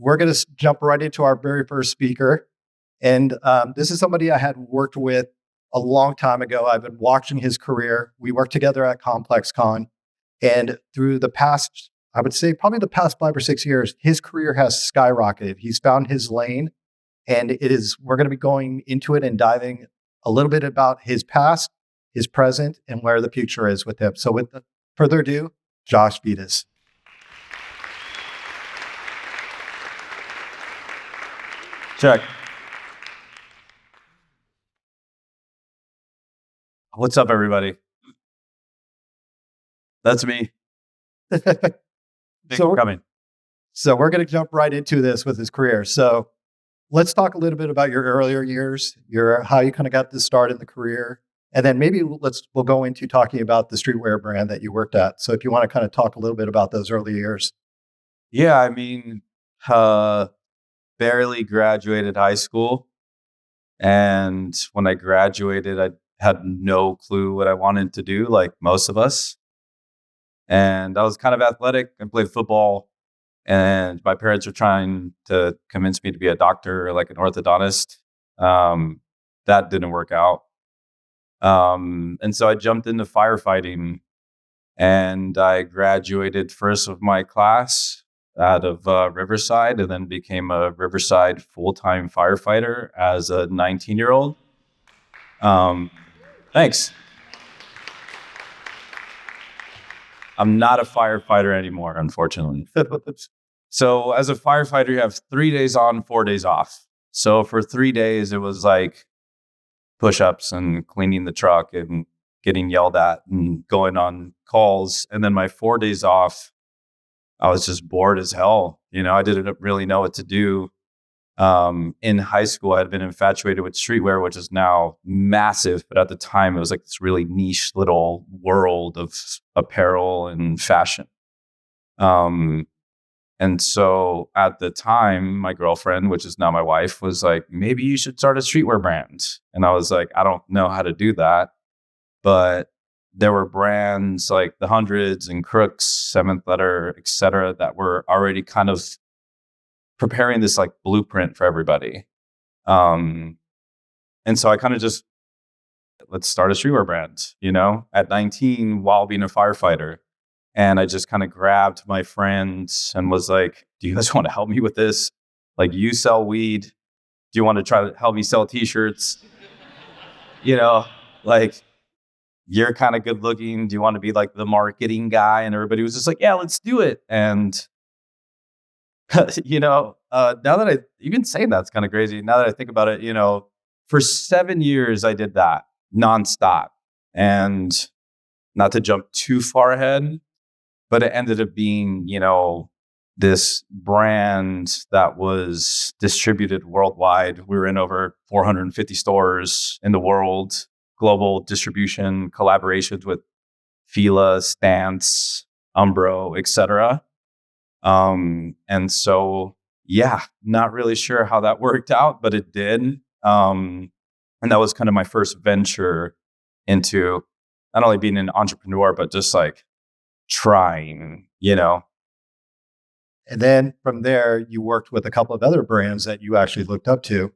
we're going to jump right into our very first speaker. And this is somebody I had worked with a long time ago. I've been watching his career. We worked together at ComplexCon. And through the past, I would say probably the past 5 or 6 years, his career has skyrocketed. He's found his lane. And we're going to be going into it and diving a little bit about his past, his present, and where the future is with him. So with further ado, Josh Vides. Check. What's up, everybody? That's me. So we're coming. So we're going to jump right into this with his career. So let's talk a little bit about your earlier years, how you kind of got this start in the career. And then maybe we'll go into talking about the streetwear brand that you worked at. So if you want to kind of talk a little bit about those early years. Yeah, I mean, barely graduated high school. And when I graduated, I had no clue what I wanted to do, like most of us. And I was kind of athletic. I played football. And my parents were trying to convince me to be a doctor or like an orthodontist. That didn't work out. And so I jumped into firefighting, and I graduated first of my class out of Riverside, and then became a Riverside full-time firefighter as a 19-year-old. Thanks. I'm not a firefighter anymore, unfortunately. So as a firefighter, you have 3 days on, 4 days off. So for 3 days, it was like push-ups and cleaning the truck and getting yelled at and going on calls. And then my 4 days off, I was just bored as hell. I didn't really know what to do. In high school, I had been infatuated with streetwear, which is now massive. But at the time, it was like this really niche little world of apparel and fashion. And so at the time, my girlfriend, which is now my wife, was like, maybe you should start a streetwear brand. And I was like, I don't know how to do that. But there were brands like the Hundreds and Crooks, Seventh Letter, et cetera, that were already kind of preparing this like blueprint for everybody. And so I kind of just, let's start a streetwear brand, at 19 while being a firefighter. And I just kind of grabbed my friends and was like, do you guys want to help me with this? Like, you sell weed. Do you want to try to help me sell t-shirts? Like, you're kind of good looking. Do you want to be like the marketing guy? And everybody was just like, yeah, let's do it. And, now that even saying that's kind of crazy. Now that I think about it, for 7 years, I did that nonstop. And not to jump too far ahead, but it ended up being, this brand that was distributed worldwide. We were in over 450 stores in the world, global distribution, collaborations with Fila, Stance, Umbro, etc. And so, not really sure how that worked out, but it did. And that was kind of my first venture into not only being an entrepreneur, but just like trying, And then from there, you worked with a couple of other brands that you actually looked up to.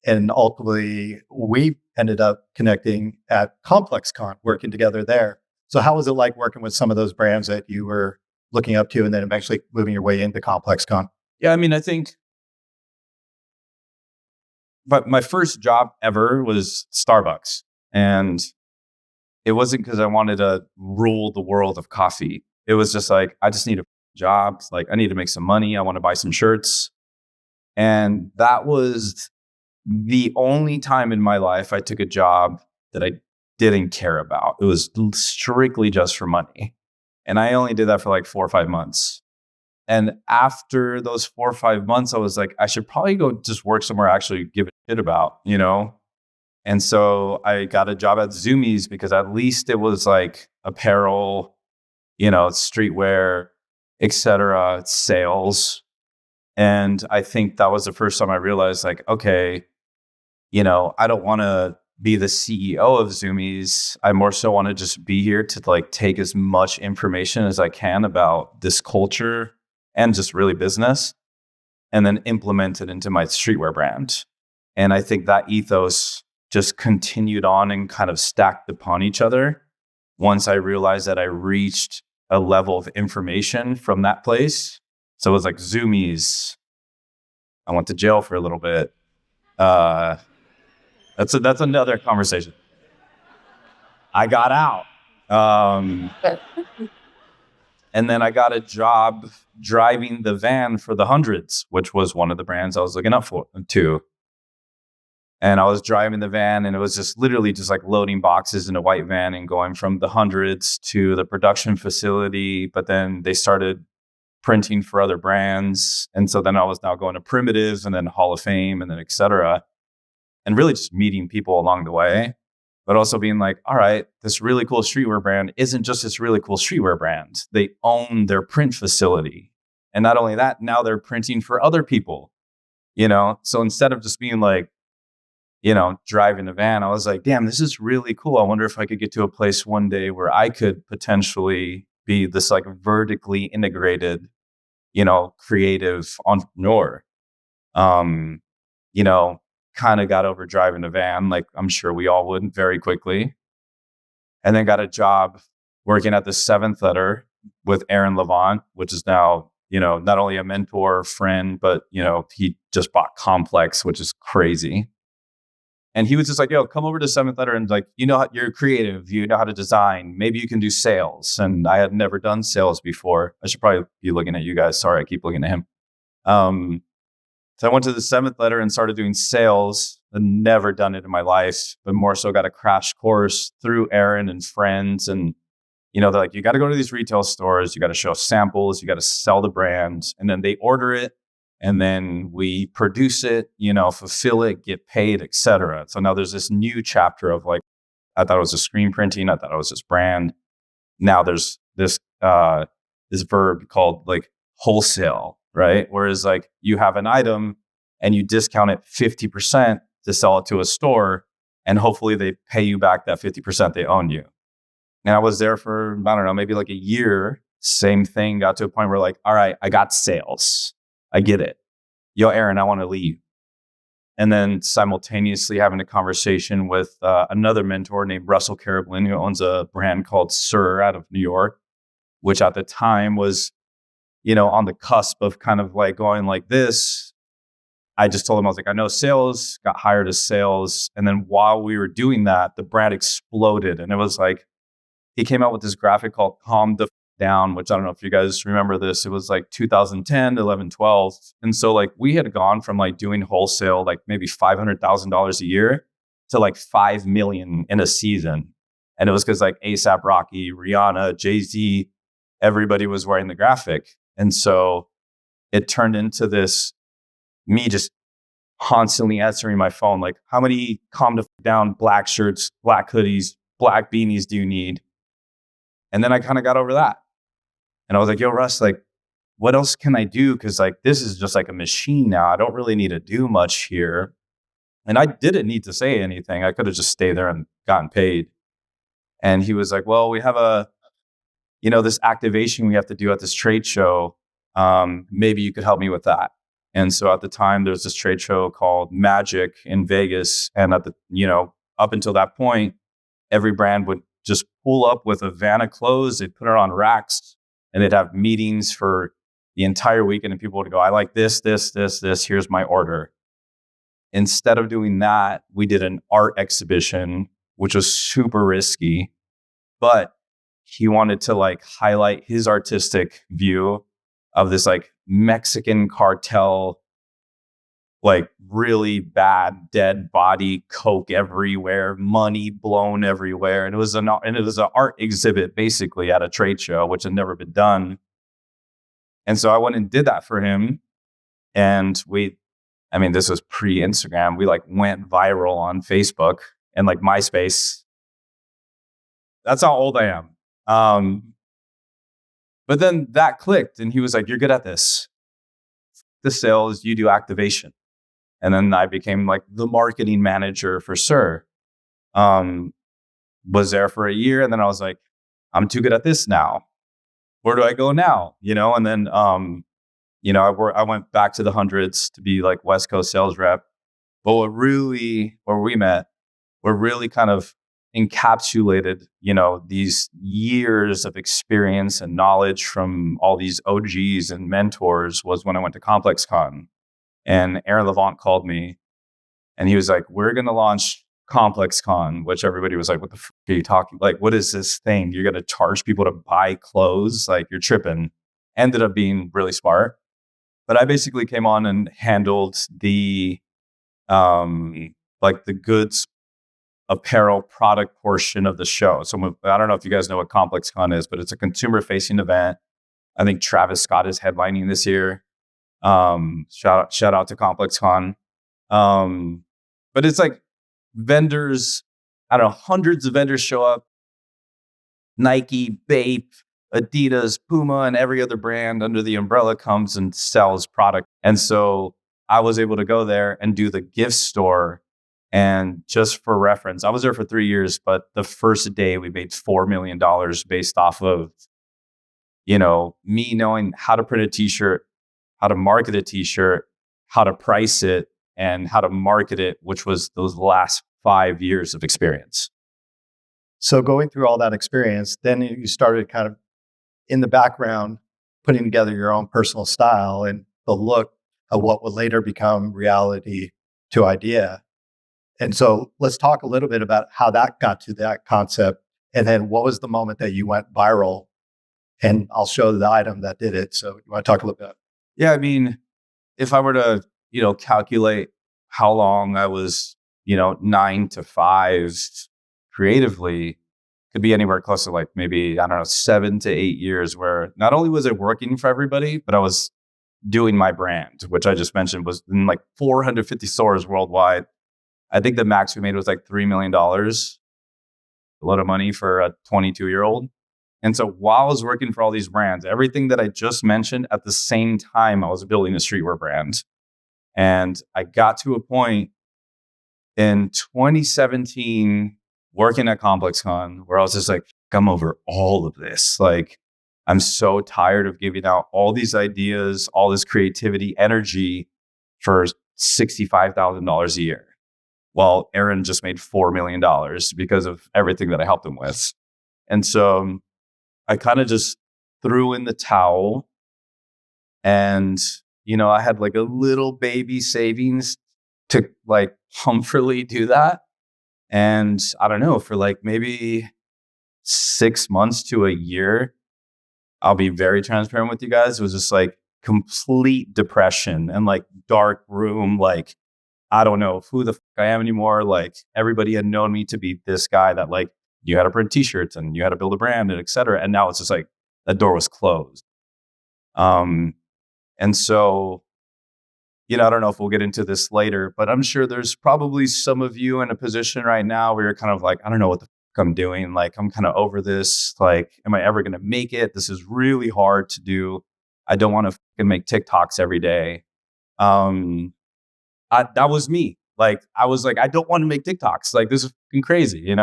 And ultimately, we ended up connecting at ComplexCon, working together there. So how was it like working with some of those brands that you were looking up to and then eventually moving your way into ComplexCon? Yeah, I mean, I think but my first job ever was Starbucks. And it wasn't because I wanted to rule the world of coffee. It was just like, I just need a job. Like, I need to make some money. I want to buy some shirts. And that was the only time in my life I took a job that I didn't care about. It was strictly just for money. And I only did that for like 4 or 5 months. And after those 4 or 5 months, I was like, I should probably go just work somewhere I actually give a shit about, And so I got a job at Zoomies because at least it was like apparel, streetwear, etc., sales. And I think that was the first time I realized, like, okay, I don't want to be the CEO of Zoomies. I more so want to just be here to like take as much information as I can about this culture and just really business. and then implement it into my streetwear brand. And I think that ethos just continued on and kind of stacked upon each other once I realized that I reached a level of information from that place. So it was like Zoomies. I went to jail for a little bit. That's another conversation. I got out. And then I got a job driving the van for the Hundreds, which was one of the brands I was looking up to. And I was driving the van, and it was just literally just like loading boxes in a white van and going from the Hundreds to the production facility. But then they started printing for other brands. And so then I was now going to Primitives and then Hall of Fame and then et cetera. And really just meeting people along the way, but also being like, all right, this really cool streetwear brand isn't just this really cool streetwear brand. They own their print facility. And not only that, now they're printing for other people, you know? So instead of just being like, you know, driving a van, I was like, damn, this is really cool. I wonder if I could get to a place one day where I could potentially be this like vertically integrated, you know, creative entrepreneur. You know, kind of got over driving a van, like I'm sure we all would, very quickly. And then got a job working at the Seventh Letter with Aaron Levant, which is now, you know, not only a mentor, friend, but, you know, he just bought Complex, which is crazy. And he was just like, yo, come over to Seventh Letter and like, you know, you're creative, you know how to design, maybe you can do sales. And I had never done sales before. I should probably be looking at you guys. Sorry, I keep looking at him. So I went to the Seventh Letter and started doing sales. I'd never done it in my life, but more so got a crash course through Aaron and friends. And, you know, they're like, you got to go to these retail stores, you got to show samples, you got to sell the brand. And then they order it. And then we produce it, you know, fulfill it, get paid, et cetera. So now there's this new chapter of like, I thought it was just screen printing. I thought it was just brand. Now there's this verb called like wholesale, right? Whereas like you have an item and you discount it 50% to sell it to a store, and hopefully they pay you back that 50% they own you. And I was there for, I don't know, maybe like a year. Same thing, got to a point where like, all right, I got sales. I get it. Yo, Aaron, I want to leave. And then simultaneously having a conversation with another mentor named Russell Carablin, who owns a brand called Sir out of New York, which at the time was, you know, on the cusp of kind of like going like this. I just told him, I was like, I know sales, got hired as sales. And then while we were doing that, the brand exploded. And it was like, he came out with this graphic called Calm the Down, which I don't know if you guys remember this. It was like 2010, 11, 12. And so like we had gone from like doing wholesale, like maybe $500,000 a year to like 5 million in a season. And it was because like ASAP Rocky, Rihanna, Jay-Z, everybody was wearing the graphic. And so it turned into this, me just constantly answering my phone, like, how many Calm the Down black shirts, black hoodies, black beanies do you need? And then I kind of got over that. And I was like, yo, Russ, like, what else can I do? Because like, this is just like a machine now. I don't really need to do much here. And I didn't need to say anything. I could have just stayed there and gotten paid. And he was like, well, we have this activation we have to do at this trade show. Maybe you could help me with that. And so at the time, there's this trade show called Magic in Vegas. And up until that point, every brand would just pull up with a van of clothes. They'd put it on racks and they'd have meetings for the entire weekend. And people would go, I like this. Here's my order. Instead of doing that, we did an art exhibition, which was super risky, but he wanted to like highlight his artistic view of this like Mexican cartel, like really bad dead body, coke everywhere, money blown everywhere. And it was an art exhibit basically at a trade show, which had never been done. And so I went and did that for him. And this was pre-Instagram. We like went viral on Facebook and like MySpace. That's how old I am. But then that clicked and he was like, you're good at this. The sales, you do activation. And then I became like the marketing manager for Sir. Was there for a year. And then I was like, I'm too good at this now. Where do I go now? And then I went back to the hundreds to be like West Coast sales rep. But where we met, what really kind of encapsulated, these years of experience and knowledge from all these OGs and mentors was when I went to ComplexCon. And Aaron Levant called me and he was like, we're going to launch ComplexCon, which everybody was like, what the fuck are you talking? Like, what is this thing? You're going to charge people to buy clothes? Like, you're tripping. Ended up being really smart. But I basically came on and handled the like the goods, apparel, product portion of the show. So I don't know if you guys know what ComplexCon is, but it's a consumer facing event. I think Travis Scott is headlining this year. Shout out to ComplexCon. But it's like vendors, I don't know, hundreds of vendors show up. Nike, Bape, Adidas, Puma, and every other brand under the umbrella comes and sells product. And so I was able to go there and do the gift store. And just for reference, I was there for 3 years, but the first day we made $4 million based off of, me knowing how to print a t-shirt, how to market a t-shirt, how to price it, and how to market it, which was those last 5 years of experience. So going through all that experience, then you started kind of in the background, putting together your own personal style and the look of what would later become reality to idea. And so let's talk a little bit about how that got to that concept. And then what was the moment that you went viral? And I'll show the item that did it. So you want to talk a little bit? Yeah, I mean, if I were to, calculate how long I was, 9 to 5 creatively, could be anywhere close to like maybe, I don't know, 7 to 8 years where not only was it working for everybody, but I was doing my brand, which I just mentioned was in like 450 stores worldwide. I think the max we made was like $3 million, a lot of money for a 22-year-old. And so while I was working for all these brands, everything that I just mentioned, at the same time, I was building a streetwear brand. And I got to a point in 2017 working at ComplexCon where I was just like, I'm over all of this. Like, I'm so tired of giving out all these ideas, all this creativity, energy for $65,000 a year. While Aaron just made $4 million because of everything that I helped him with. And so I kind of just threw in the towel and, I had like a little baby savings to like comfortably do that. And I don't know, for like maybe 6 months to a year, I'll be very transparent with you guys. It was just like complete depression and like dark room, like, I don't know who the fuck I am anymore. Like, everybody had known me to be this guy that like, you had to print t-shirts and you had to build a brand and et cetera. And now it's just like that door was closed. And so, I don't know if we'll get into this later, but I'm sure there's probably some of you in a position right now where you're kind of like, I don't know what the fuck I'm doing. Like, I'm kind of over this. Like, am I ever going to make it? This is really hard to do. I don't want to fucking make TikToks every day. That was me. Like, I was like, I don't want to make TikToks. Like, this is fucking crazy,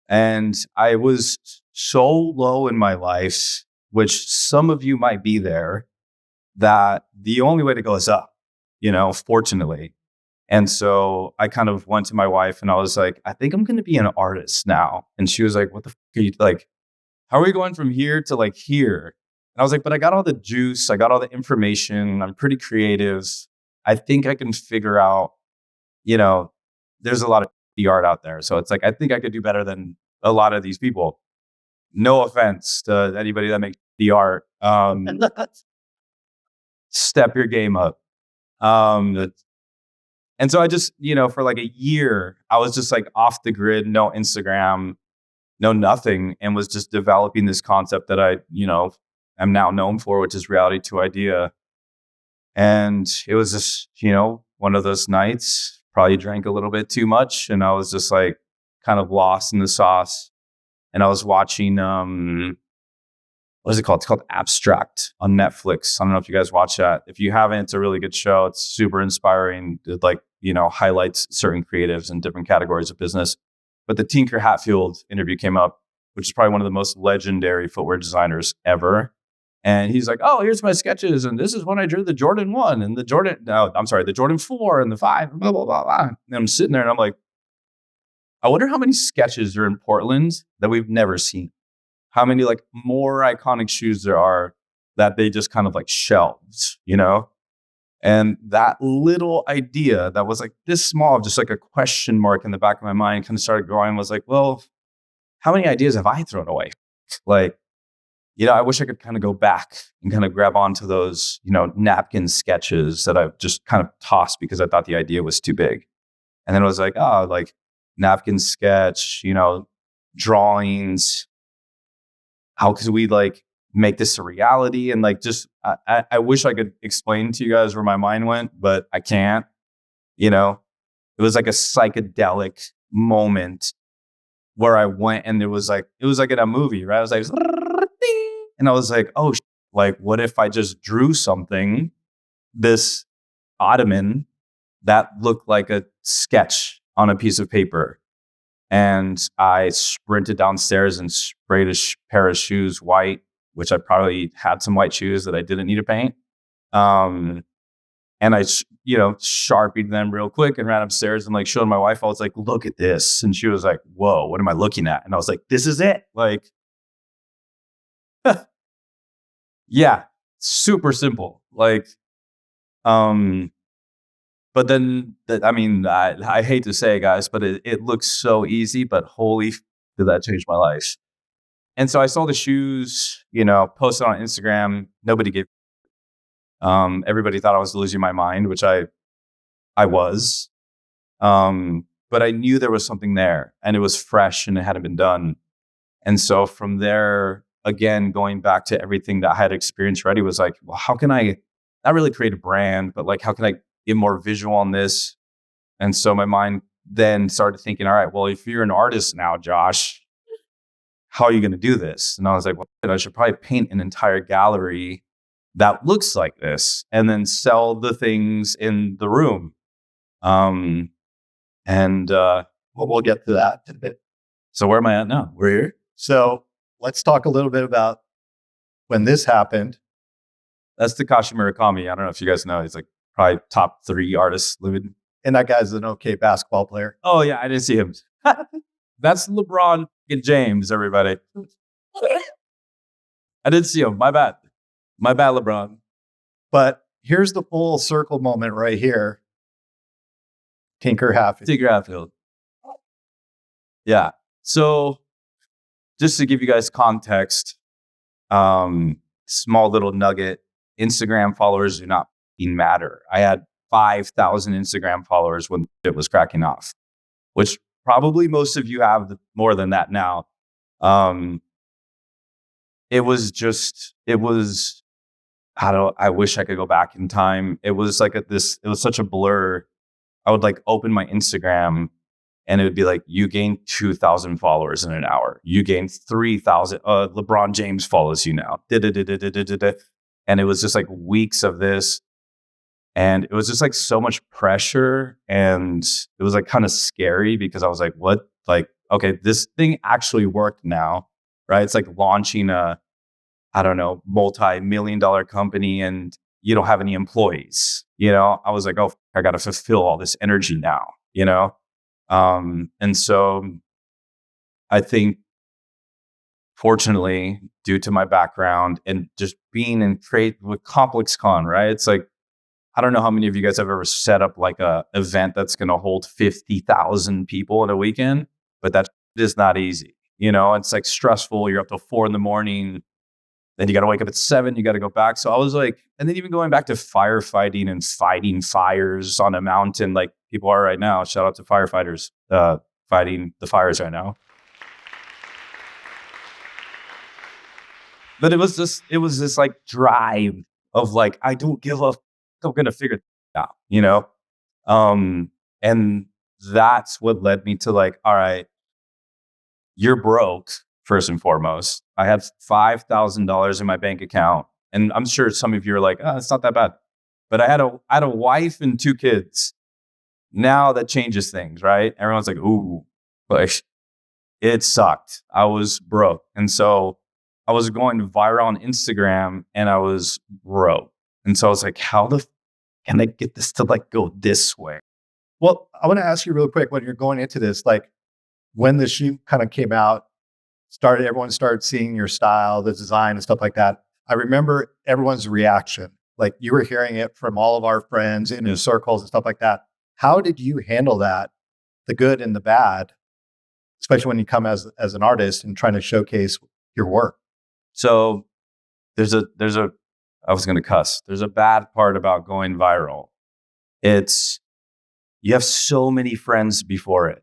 And I was so low in my life, which some of you might be there, that the only way to go is up, fortunately. And so I kind of went to my wife and I was like, I think I'm going to be an artist now. And she was like, what the fuck are you like? How are we going from here to like here? And I was like, but I got all the juice. I got all the information. I'm pretty creative. I think I can figure out, there's a lot of art out there. So it's like, I think I could do better than a lot of these people. No offense to anybody that makes the art. Step your game up. And so I just, for like a year, I was just like off the grid, no Instagram, no nothing, and was just developing this concept that I, am now known for, which is reality to idea. And it was just, one of those nights, probably drank a little bit too much. And I was just like kind of lost in the sauce. And I was watching, what is it called? It's called Abstract on Netflix. I don't know if you guys watch that. If you haven't, it's a really good show. It's super inspiring. It highlights certain creatives in different categories of business. But the Tinker Hatfield interview came up, which is probably one of the most legendary footwear designers ever. And he's like, oh, here's my sketches. And this is when I drew the Jordan 1 and the Jordan 4 and the 5, blah, blah, blah, blah. And I'm sitting there and I'm like, I wonder how many sketches are in Portland that we've never seen. How many like more iconic shoes there are that they just kind of like shelved, you know? And that little idea that was like this small, just like a question mark in the back of my mind kind of started growing, was like, well, how many ideas have I thrown away? Like, you know, I wish I could kind of go back and kind of grab onto those, you know, napkin sketches that I've just kind of tossed because I thought the idea was too big. And then it was like, oh, like napkin sketch, you know, drawings. How could we like make this a reality? And like, just, I wish I could explain to you guys where my mind went, but I can't, you know, it was like a psychedelic moment where I went and it was like in a movie, right? I was like, ding, and I was like, oh, like, what if I just drew something, this ottoman that looked like a sketch on a piece of paper? And I sprinted downstairs and sprayed a pair of shoes white, which I probably had some white shoes that I didn't need to paint. And I, you know, sharpied them real quick and ran upstairs and like showed my wife. I was like, look at this. And she was like, whoa, what am I looking at? And I was like, this is it. Like, yeah, super simple. Like, but then, I mean, I hate to say it, guys, but it looks so easy, but holy, did that change my life. And so I saw the shoes, you know, posted on Instagram. Nobody gave. Everybody thought I was losing my mind, which I was. But I knew there was something there, and it was fresh, and it hadn't been done. And so from there, again, going back to everything that I had experienced already, was like, well, how can I not really create a brand, but like, how can I get more visual on this? And so my mind then started thinking, all right, well, if you're an artist now, Josh, how are you going to do this? And I was like, well, I should probably paint an entire gallery that looks like this and then sell the things in the room. Well, we'll get to that in a bit. So where am I at now? We're here. So let's talk a little bit about when this happened. That's Takashi Murakami. I don't know if you guys know. He's like probably top 3 artists living. And that guy's an okay basketball player. Oh, yeah. I didn't see him. That's LeBron and James, everybody. I didn't see him. My bad. My bad, LeBron. But here's the full circle moment right here. Tinker Hatfield. Yeah. So just to give you guys context, small little nugget, Instagram followers do not matter. I had 5,000 Instagram followers when it was cracking off, which probably most of you have more than that now. I wish I could go back in time. It was like it was such a blur. I would like open my Instagram and it would be like, you gained 2,000 followers in an hour. You gained 3,000. LeBron James follows you now. And it was just like weeks of this. And it was just like so much pressure. And it was like kind of scary because I was like, what? Like, okay, this thing actually worked now, right? It's like launching multi-million-dollar company and you don't have any employees, you know? I was like, oh, I got to fulfill all this energy now, you know? And so I think, fortunately, due to my background and just being in trade with ComplexCon, right? It's like, I don't know how many of you guys have ever set up like a event that's going to hold 50,000 people in a weekend, but that is not easy. You know, it's like stressful. You're up till 4 a.m. Then you got to wake up at 7. You got to go back. So I was like, and then even going back to firefighting and fighting fires on a mountain, like people are right now. Shout out to firefighters fighting the fires right now. But it was this like drive of like, I don't give a I'm going to figure it out, you know? And that's what led me to like, all right, you're broke, first and foremost. I have $5,000 in my bank account. And I'm sure some of you are like, oh, it's not that bad. But I had a wife and 2 kids. Now that changes things, right? Everyone's like, ooh, like it sucked. I was broke. And so I was going viral on Instagram and I was broke. And so I was like, how the can I get this to like go this way? Well, I want to ask you real quick when you're going into this, like when the shoe kind of came out, everyone started seeing your style, the design and stuff like that. I remember everyone's reaction. Like you were hearing it from all of our friends in circles and stuff like that. How did you handle that, the good and the bad, especially when you come as an artist and trying to showcase your work? So there's a I was going to cuss. There's a bad part about going viral. It's you have so many friends before it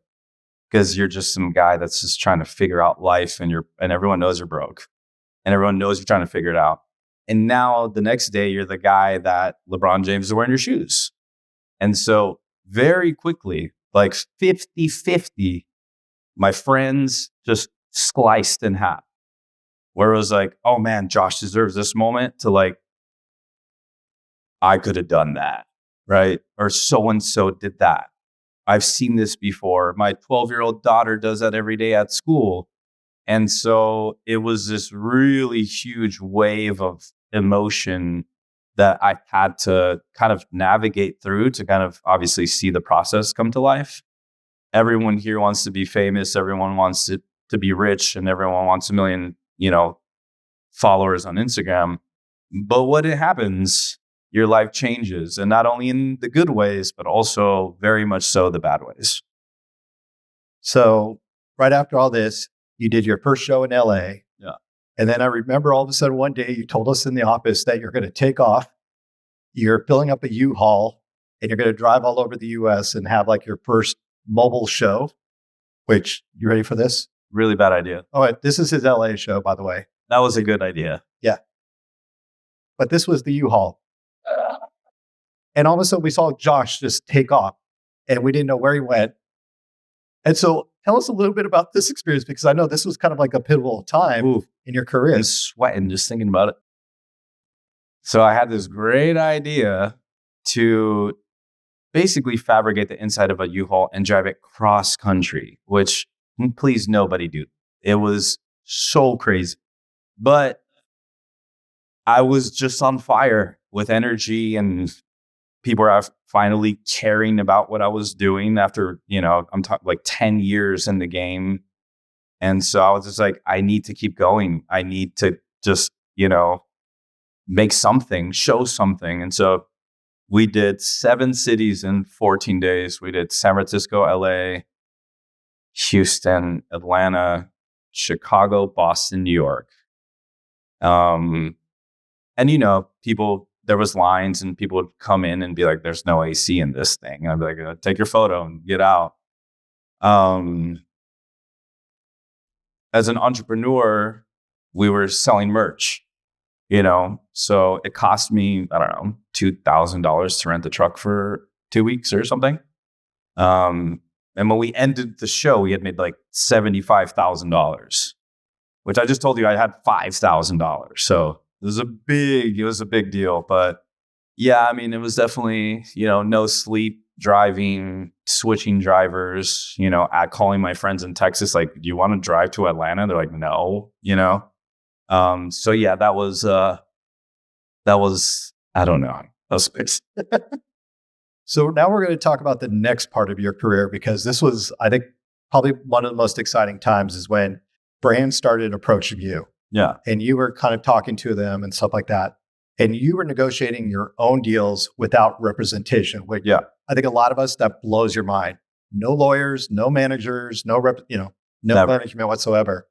because you're just some guy that's just trying to figure out life, and everyone knows you're broke, and everyone knows you're trying to figure it out. And now the next day you're the guy that LeBron James is wearing your shoes. And so very quickly, like 50-50, my friends just sliced in half. Where it was like, oh man, Josh deserves this moment, to like, I could have done that, right? Or so-and-so did that. I've seen this before. My 12-year-old daughter does that every day at school. And so it was this really huge wave of emotion that I had to kind of navigate through to kind of obviously see the process come to life. Everyone here wants to be famous. Everyone wants to be rich, and everyone wants a million, followers on Instagram. But when it happens, your life changes, and not only in the good ways, but also very much so the bad ways. So right after all this, you did your first show in LA. Yeah. And then I remember all of a sudden one day you told us in the office that you're going to take off. You're filling up a U-Haul and you're going to drive all over the US and have like your first mobile show, which, you ready for this? Really bad idea. Oh, this is his LA show, by the way. That was a good idea. Yeah. But this was the U-Haul. And all of a sudden we saw Josh just take off and we didn't know where he went. And so tell us a little bit about this experience, because I know this was kind of like a pivotal time in your career. I'm sweating just thinking about it. So I had this great idea to basically fabricate the inside of a U-Haul and drive it cross country, which please nobody do. It was so crazy. But I was just on fire with energy, and people were finally caring about what I was doing after, I'm talking like 10 years in the game. And so I was just like, I need to keep going. I need to just, make something, show something. And so we did 7 cities in 14 days. We did San Francisco, LA, Houston, Atlanta, Chicago, Boston, New York. And people, there was lines and people would come in and be like, there's no AC in this thing. And I'd be like, take your photo and get out. As an entrepreneur, we were selling merch, so it cost me, I don't know, $2,000 to rent the truck for 2 weeks or something. And when we ended the show, we had made like $75,000, which I just told you I had $5,000. So it was a big deal. But yeah, I mean, it was definitely, no sleep, driving, switching drivers, calling my friends in Texas, like, do you want to drive to Atlanta? They're like, no, So yeah, that was, I don't know. That was fixed. So now we're going to talk about the next part of your career, because this was, I think, probably one of the most exciting times is when brands started approaching you. Yeah. And you were kind of talking to them and stuff like that. And you were negotiating your own deals without representation, which I think a lot of us, that blows your mind. No lawyers, no managers, no management whatsoever.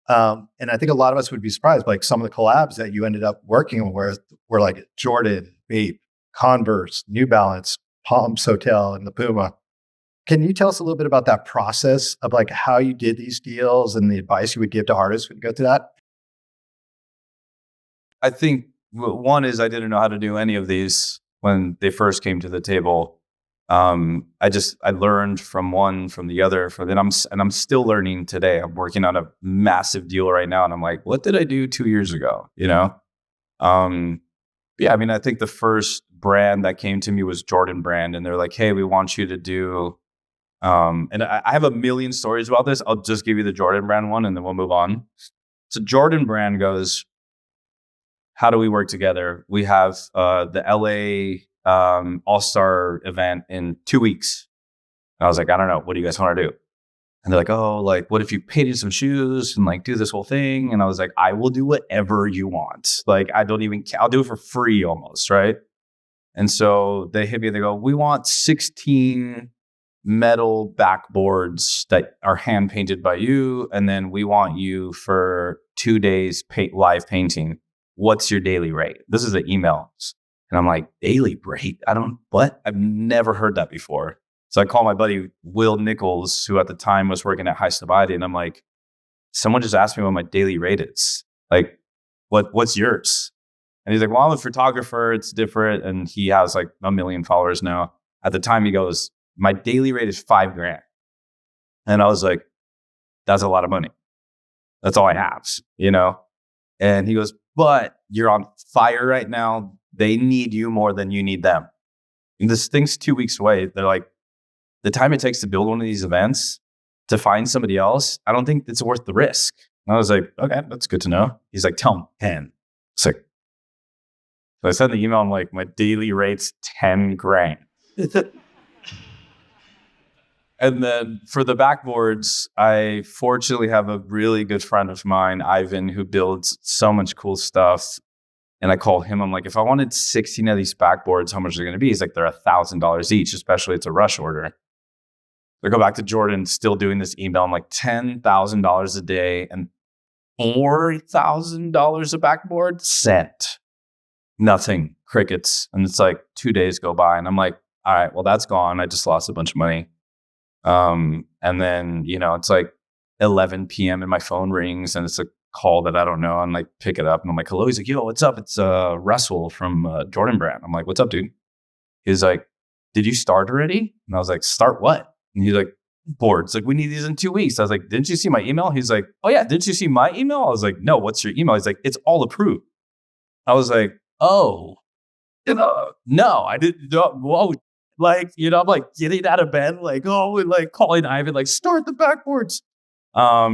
And I think a lot of us would be surprised, like some of the collabs that you ended up working with were like Jordan, Bape, Converse, New Balance, Palms Hotel, and the Puma. Can you tell us a little bit about that process of like how you did these deals and the advice you would give to artists when you go through that? I think one is I didn't know how to do any of these when they first came to the table. I learned from one, from the other, I'm still learning today. I'm working on a massive deal right now, and I'm like, what did I do 2 years ago? Yeah, I mean, I think the first brand that came to me was Jordan brand, and they're like, hey, we want you to do, and I have a million stories about this. I'll just give you the Jordan brand one, and then we'll move on. So Jordan Brand goes, how do we work together? We have the LA All-Star event in 2 weeks. And I was like, I don't know. What do you guys want to do? And they're like, oh, like, what if you painted some shoes and like do this whole thing? And I was like, I will do whatever you want. Like, I don't even, I'll do it for free almost, right? And so they hit me, they go, we want 16 metal backboards that are hand painted by you. And then we want you for 2 days live painting. What's your daily rate? This is the emails. And I'm like, daily rate? What? I've never heard that before. So I call my buddy Will Nichols, who at the time was working at High and I'm like, someone just asked me what my daily rate is. Like, what's yours? And he's like, well, I'm a photographer. It's different. And he has like 1 million followers now. At the time, he goes, my daily rate is $5,000. And I was like, that's a lot of money. That's all I have, you know? And he goes, but you're on fire right now. They need you more than you need them. And this thing's 2 weeks away. They're like, the time it takes to build one of these events, to find somebody else, I don't think it's worth the risk. And I was like, okay, that's good to know. He's like, tell him 10. It's like, so I sent the email. I'm like, my daily rate's $10,000. And then for the backboards, I fortunately have a really good friend of mine, Ivan, who builds so much cool stuff. And I call him. I'm like, if I wanted 16 of these backboards, how much are they going to be? He's like, they're $1,000 each, especially it's a rush order. I go back to Jordan, still doing this email. I'm like, $10,000 a day and $4,000 a backboard? Sent. Nothing. Crickets. And it's like 2 days go by. And I'm like, all right, well, that's gone. I just lost a bunch of money. And then, it's like 11 p.m. and my phone rings and it's a call that I don't know. I'm like, pick it up. And I'm like, hello. He's like, yo, what's up? It's Russell from Jordan Brand. I'm like, what's up, dude? He's like, did you start already? And I was like, start what? And he's like, boards. Like, we need these in 2 weeks. I was like, didn't you see my email? He's like, oh yeah, didn't you see my email? I was like, no, what's your email? He's like, it's all approved. I was like, oh, no, I didn't know. Whoa. Like, I'm like getting out of bed, like, oh, and like calling Ivan, like, start the backboards. But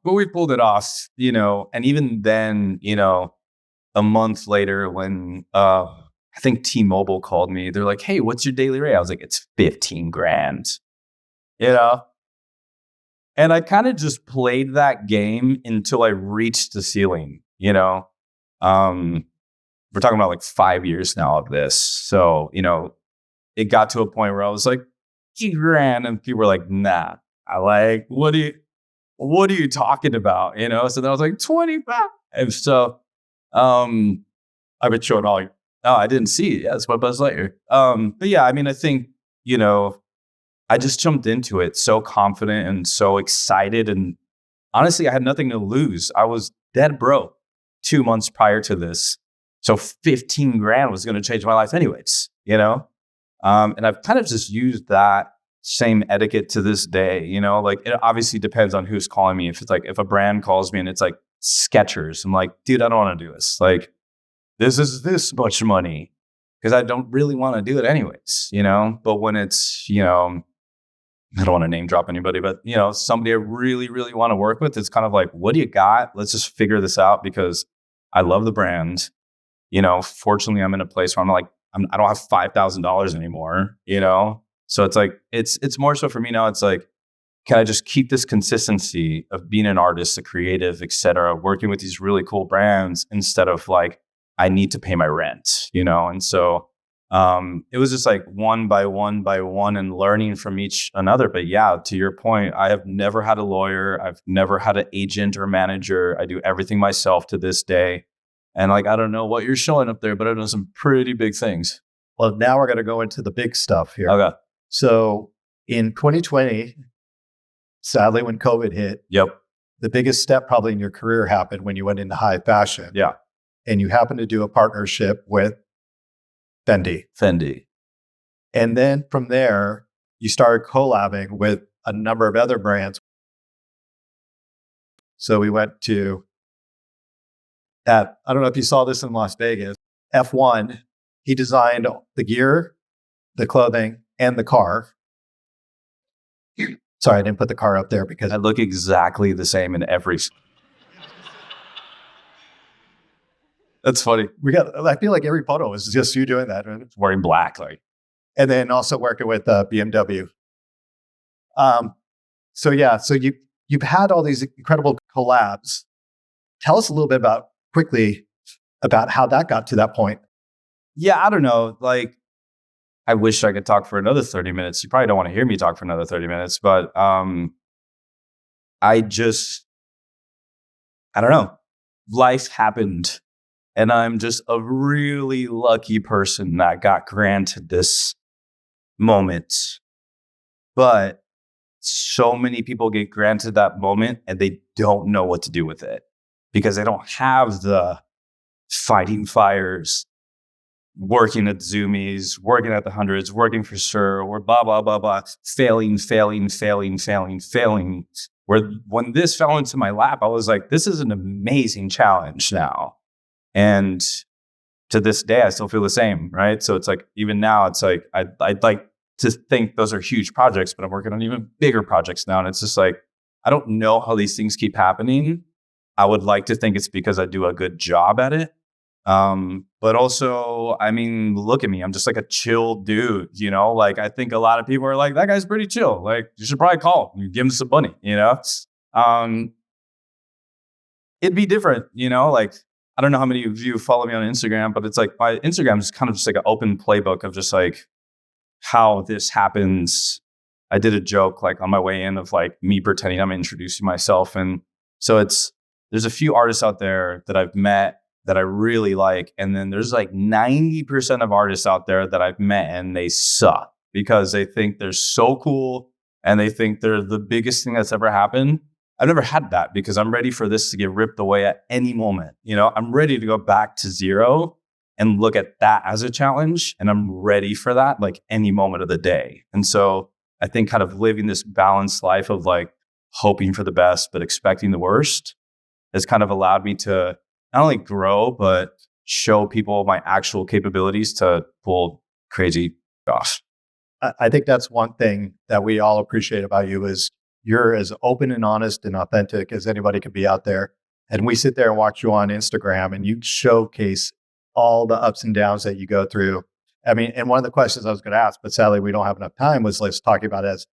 we pulled it off, and even then, a month later when I think T-Mobile called me, they're like, hey, what's your daily rate? I was like, it's $15,000, and I kind of just played that game until I reached the ceiling, we're talking about like 5 years now of this. So, it got to a point where I was like, $2,000, and people were like, nah, I like, what are you talking about? So then I was like, 25. And so, I've been showing all. Oh, I didn't see it. Yeah, that's my Buzz Lightyear. But yeah, I mean, I think, I just jumped into it so confident and so excited. And honestly, I had nothing to lose. I was dead broke 2 months prior to this. So $15,000 was going to change my life anyways, and I've kind of just used that same etiquette to this day, like it obviously depends on who's calling me. If it's like, if a brand calls me and it's like Skechers, I'm like, dude, I don't want to do this. Like, this is this much money because I don't really want to do it anyways, but when it's, I don't want to name drop anybody, but somebody I really, really want to work with, it's kind of like, what do you got? Let's just figure this out because I love the brand. Fortunately, I'm in a place where I'm like, I don't have $5,000 anymore, So it's like, it's more so for me now. It's like, can I just keep this consistency of being an artist, a creative, et cetera, working with these really cool brands instead of like, I need to pay my rent, And so it was just like one by one and learning from each another. But yeah, to your point, I have never had a lawyer. I've never had an agent or manager. I do everything myself to this day. And like, I don't know what you're showing up there, but I've done some pretty big things. Well, now we're going to go into the big stuff here. Okay. So in 2020, sadly, when COVID hit, the biggest step probably in your career happened when you went into high fashion. Yeah. And you happened to do a partnership with Fendi. And then from there, you started collabing with a number of other brands. So we went to I don't know if you saw this in Las Vegas, F1, he designed the gear, the clothing, and the car. Sorry, I didn't put the car up there because I look exactly the same in every. That's funny. I feel like every photo is just you doing that, right? Wearing black, like. And then also working with BMW. So you've had all these incredible collabs. Tell us a little bit quickly about how that got to that point. Yeah, I don't know. Like, I wish I could talk for another 30 minutes. You probably don't want to hear me talk for another 30 minutes, but I don't know. Life happened, and I'm just a really lucky person that got granted this moment. But so many people get granted that moment and they don't know what to do with it because they don't have the fighting fires, working at Zoomies, working at the hundreds, working for sure, or blah, blah, blah, blah, failing. Where when this fell into my lap, I was like, this is an amazing challenge now. And to this day, I still feel the same, right? So it's like, even now, it's like, I'd like to think those are huge projects, but I'm working on even bigger projects now. And it's just like, I don't know how these things keep happening. I would like to think it's because I do a good job at it. But also, I mean, look at me. I'm just like a chill dude, you know? Like, I think a lot of people are like, that guy's pretty chill. Like, you should probably call him, give him some money, you know? It'd be different, you know? Like, I don't know how many of you follow me on Instagram, but it's like my Instagram is kind of just like an open playbook of just like how this happens. I did a joke like on my way in of like me pretending I'm introducing myself. And so there's a few artists out there that I've met that I really like. And then there's like 90% of artists out there that I've met and they suck because they think they're so cool and they think they're the biggest thing that's ever happened. I've never had that because I'm ready for this to get ripped away at any moment. You know, I'm ready to go back to zero and look at that as a challenge. And I'm ready for that like any moment of the day. And so I think kind of living this balanced life of like hoping for the best, but expecting the worst has kind of allowed me to not only grow, but show people my actual capabilities to pull crazy off. I think that's one thing that we all appreciate about you is you're as open and honest and authentic as anybody could be out there. And we sit there and watch you on Instagram and you showcase all the ups and downs that you go through. I mean, and one of the questions I was going to ask, but sadly we don't have enough time, was let's talk about as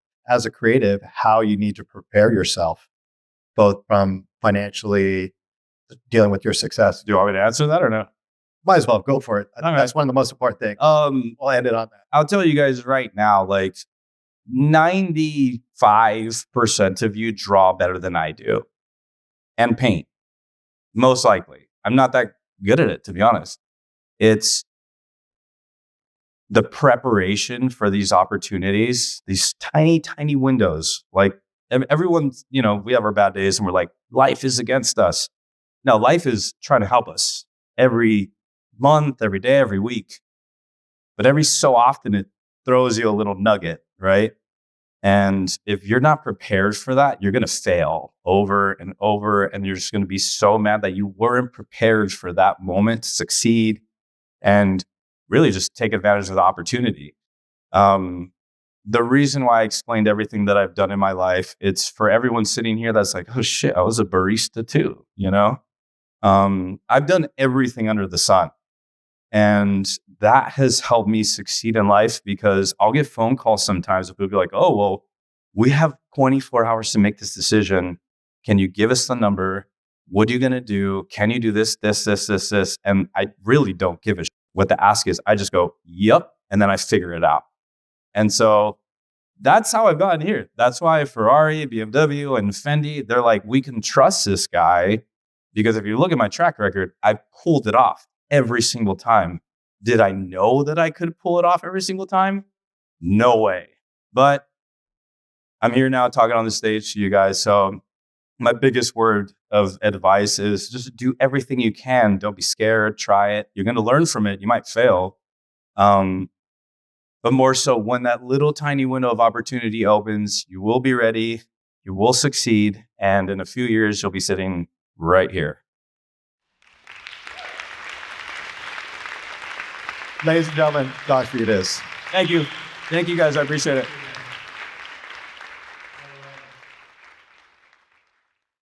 a creative, how you need to prepare yourself, both from financially dealing with your success. Do you want me to answer that or no? Might as well go for it. That's one of the most important things. I'll end it on that. I'll tell you guys right now, like 95% of you draw better than I do and paint, most likely. I'm not that good at it, to be honest. It's the preparation for these opportunities, these tiny, tiny windows. Like everyone's, you know, we have our bad days and we're like, life is against us. No, life is trying to help us every month, every day, every week. But every so often it throws you a little nugget, right? And if you're not prepared for that, you're going to fail over and over. And you're just going to be so mad that you weren't prepared for that moment to succeed and really just take advantage of the opportunity. The reason why I explained everything that I've done in my life, it's for everyone sitting here that's like, oh shit, I was a barista too, you know? I've done everything under the sun. And that has helped me succeed in life because I'll get phone calls sometimes of people be like, oh, well, we have 24 hours to make this decision. Can you give us the number? What are you going to do? Can you do this? And I really don't give a shit what the ask is. I just go, yep. And then I figure it out. And so that's how I've gotten here. That's why Ferrari, BMW, and Fendi, they're like, we can trust this guy. Because if you look at my track record, I pulled it off every single time. Did I know that I could pull it off every single time? No way. But I'm here now talking on the stage to you guys. So my biggest word of advice is just do everything you can. Don't be scared. Try it. You're going to learn from it. You might fail. But more so, when that little tiny window of opportunity opens, you will be ready. You will succeed. And in a few years, you'll be sitting right here. Ladies and gentlemen, Josh Vides. Thank you. Thank you, guys. I appreciate it.